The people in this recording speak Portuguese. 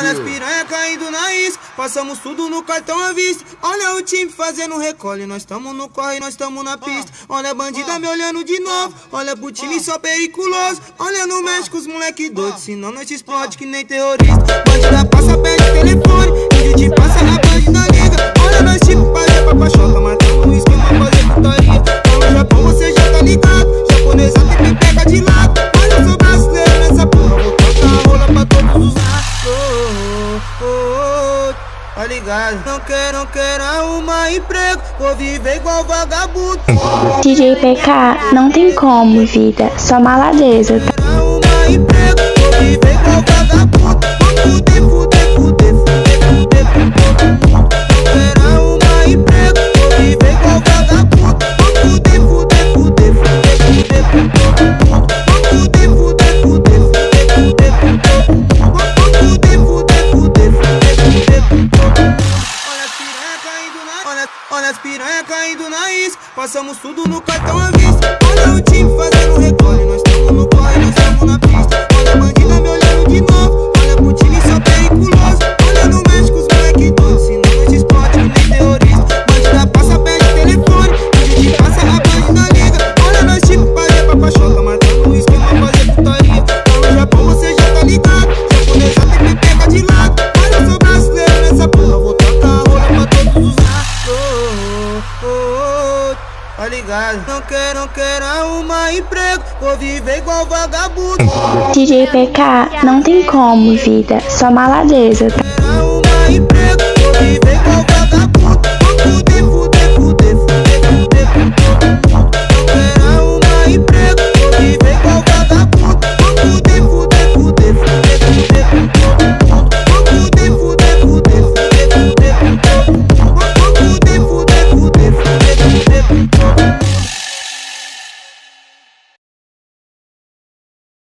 Olha as piranha caindo na isca, passamos tudo no cartão à vista. Olha o time fazendo recolhe, nós tamo no corre, nós tamo na pista. Olha a bandida me olhando de novo, olha pro time só periculoso. Olha no México os moleque doidos, senão nós te explode que nem terrorista. Bandida passa, pede telefone, índio te passa, a bandida liga. Olha nós tipo fazer papachota, matando o esquema, fazer putaria. Então no Japão você já tá ligado, japonesa tem me pega de lado. Mas eu sou brasileiro nessa porra, vou tocar a rola pra todos os lados. Tá ligado? Não quero arrumar emprego, vou viver igual vagabundo. DJ PK, não tem como, vida, só maladeza. Quero arrumar emprego, vou viver igual vagabundo. Vou fuder, fuder, fuder, fuder, fuder com todo mundo. Quero arrumar emprego, vou viver igual vagabundo. Vou fuder, fuder, fuder, fuder, fuder com todo mundo. Vou fuder, fuder, fuder, fuder, fuder com todo mundo. Vou fuder, fuder, fuder, fuder, fuder com todo mundo. Olha as piranha caindo na isca, passamos tudo no cartão à vista. Olha o time fazendo recolhe, nós tamo no corre, nós tamo na pista. Olha a bandida me olhando de novo, olha pro time só periculoso. Olha no México os moleque doidos, senão nós te explode que nem terrorista. Bandida passa, pede telefone, índio te passa, a bandida liga. Olha nós tipo fazer papachota, matando o esquema, fazer putaria. Então no Japão você já tá ligado, japonesa tem me pega de lado. Mas eu sou brasileiro nessa porra, vou tocar a rola pra todos os lados. Tá ligado? Não quero arrumar emprego, vou viver igual vagabundo. DJ PK, não tem como, vida, só maladeza. Quero arrumar emprego, vou viver igual vagabundo.